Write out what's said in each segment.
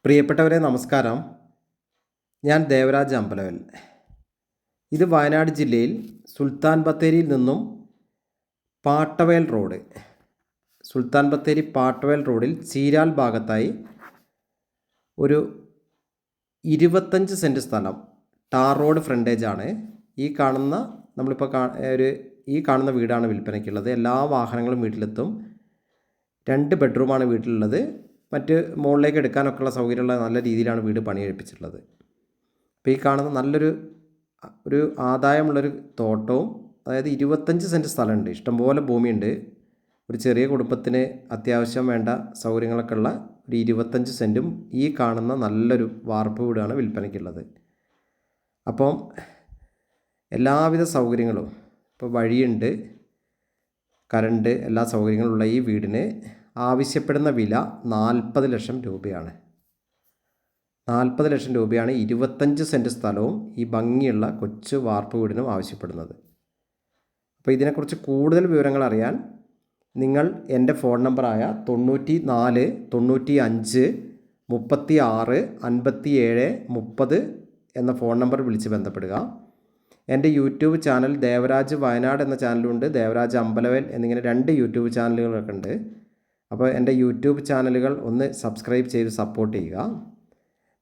പ്രിയപ്പെട്ടവരെ നമസ്കാരം. ഞാൻ ദേവരാജ് അമ്പലവൽ. ഇത് വയനാട് ജില്ലയിൽ സുൽത്താൻ ബത്തേരിയിൽ നിന്നും പാട്ടവേൽ റോഡ്, സുൽത്താൻ ബത്തേരി പാട്ടവേൽ റോഡിൽ ചീരാൽ ഭാഗത്തായി ഒരു 25 സെൻറ്റ് സ്ഥലം ടാർ റോഡ് ഫ്രണ്ടേജാണ്. ഈ കാണുന്ന വീടാണ് വിൽപ്പനയ്ക്കുള്ളത്. എല്ലാ വാഹനങ്ങളും വീട്ടിലെത്തും. 2 ബെഡ്റൂമാണ് വീട്ടിലുള്ളത്. മറ്റ് മുകളിലേക്ക് എടുക്കാനൊക്കെയുള്ള സൗകര്യമുള്ള നല്ല രീതിയിലാണ് വീട് പണിയെടുപ്പിച്ചിട്ടുള്ളത്. അപ്പോൾ ഈ കാണുന്ന നല്ലൊരു ആദായമുള്ളൊരു തോട്ടവും, അതായത് 25 സെൻറ്റ് സ്ഥലമുണ്ട്, ഇഷ്ടംപോലെ ഭൂമിയുണ്ട്. ഒരു ചെറിയ കുടുംബത്തിന് അത്യാവശ്യം വേണ്ട സൗകര്യങ്ങളൊക്കെ ഉള്ള ഒരു 25 സെൻറ്റും ഈ കാണുന്ന നല്ലൊരു വാർപ്പ് വീടാണ് വിൽപ്പനയ്ക്കുള്ളത്. അപ്പം എല്ലാവിധ സൗകര്യങ്ങളും, ഇപ്പോൾ വഴിയുണ്ട്, കറണ്ട്, എല്ലാ സൗകര്യങ്ങളുള്ള ഈ വീടിന് ആവശ്യപ്പെടുന്ന വില 40 ലക്ഷം രൂപയാണ്. 40 ലക്ഷം രൂപയാണ് 25 സെൻറ്റ് സ്ഥലവും ഈ ഭംഗിയുള്ള കൊച്ചു വാർപ്പ് വീടിനും ആവശ്യപ്പെടുന്നത്. അപ്പോൾ ഇതിനെക്കുറിച്ച് കൂടുതൽ വിവരങ്ങൾ അറിയാൻ നിങ്ങൾ എൻ്റെ ഫോൺ നമ്പറായ 94 95 36 57 30 എന്ന ഫോൺ നമ്പർ വിളിച്ച് ബന്ധപ്പെടുക. എൻ്റെ യൂട്യൂബ് ചാനൽ ദേവരാജ് വയനാട് എന്ന ചാനലുണ്ട്, ദേവരാജ് അമ്പലവൽ എന്നിങ്ങനെ 2 യൂട്യൂബ് ചാനലുകളൊക്കെ ഉണ്ട്. അപ്പോൾ എൻ്റെ യൂട്യൂബ് ചാനലുകൾ ഒന്ന് സബ്സ്ക്രൈബ് ചെയ്ത് സപ്പോർട്ട് ചെയ്യുക.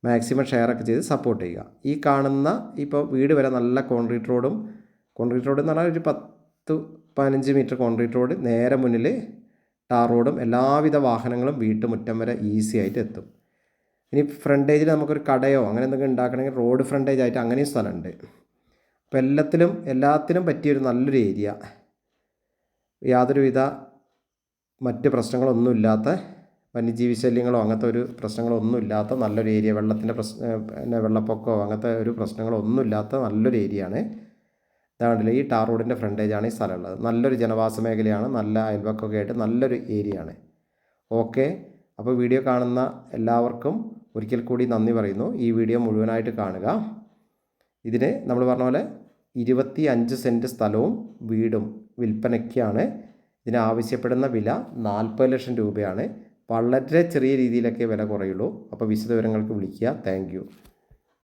മാക്സിമം ഷെയറൊക്കെ ചെയ്ത് സപ്പോർട്ട് ചെയ്യുക. ഈ കാണുന്ന ഇപ്പോൾ വീട് വരെ നല്ല കോൺക്രീറ്റ് റോഡ് എന്ന് പറഞ്ഞാൽ ഒരു 10-15 മീറ്റർ കോൺക്രീറ്റ് റോഡ്, നേരെ മുന്നിൽ ടാർ റോഡും, എല്ലാവിധ വാഹനങ്ങളും വീട്ടുമുറ്റം വരെ ഈസി ആയിട്ട് എത്തും. ഇനി ഫ്രണ്ടേജിൽ നമുക്കൊരു കടയോ അങ്ങനെ എന്തെങ്കിലും ഉണ്ടാക്കണമെങ്കിൽ റോഡ് ഫ്രണ്ടേജ് ആയിട്ട് അങ്ങനെയും സ്ഥലമുണ്ട്. അപ്പോൾ എല്ലാത്തിനും പറ്റിയൊരു നല്ലൊരു ഏരിയ, യാതൊരുവിധ മറ്റ് പ്രശ്നങ്ങളൊന്നുമില്ലാത്ത, വന്യജീവി ശല്യങ്ങളോ അങ്ങനത്തെ ഒരു പ്രശ്നങ്ങളൊന്നുമില്ലാത്ത നല്ലൊരു ഏരിയ, വെള്ളപ്പൊക്കമോ അങ്ങനത്തെ ഒരു പ്രശ്നങ്ങളൊന്നുമില്ലാത്ത നല്ലൊരു ഏരിയയാണ്. ഇതാണല്ലോ ഈ ടാർ റോഡിൻ്റെ ഫ്രണ്ടേജാണ് ഈ സ്ഥലമുള്ളത്. നല്ലൊരു ജനവാസ മേഖലയാണ്, നല്ല അയൽവക്കമൊക്കെ ആയിട്ട് നല്ലൊരു ഏരിയയാണ്. ഓക്കെ, അപ്പോൾ വീഡിയോ കാണുന്ന എല്ലാവർക്കും ഒരിക്കൽ കൂടി നന്ദി പറയുന്നു. ഈ വീഡിയോ മുഴുവനായിട്ട് കാണുക. ഇതിന് നമ്മൾ പറഞ്ഞ പോലെ 25 സെൻറ്റ് സ്ഥലവും വീടും വിൽപ്പനയ്ക്കാണ്. ഇതിന് ആവശ്യപ്പെടുന്ന വില 40 ലക്ഷം രൂപയാണ്. വളരെ ചെറിയ രീതിയിലൊക്കെ വില കുറയുള്ളൂ. അപ്പോൾ വിശദവിവരങ്ങൾക്ക് വിളിക്കുക. താങ്ക്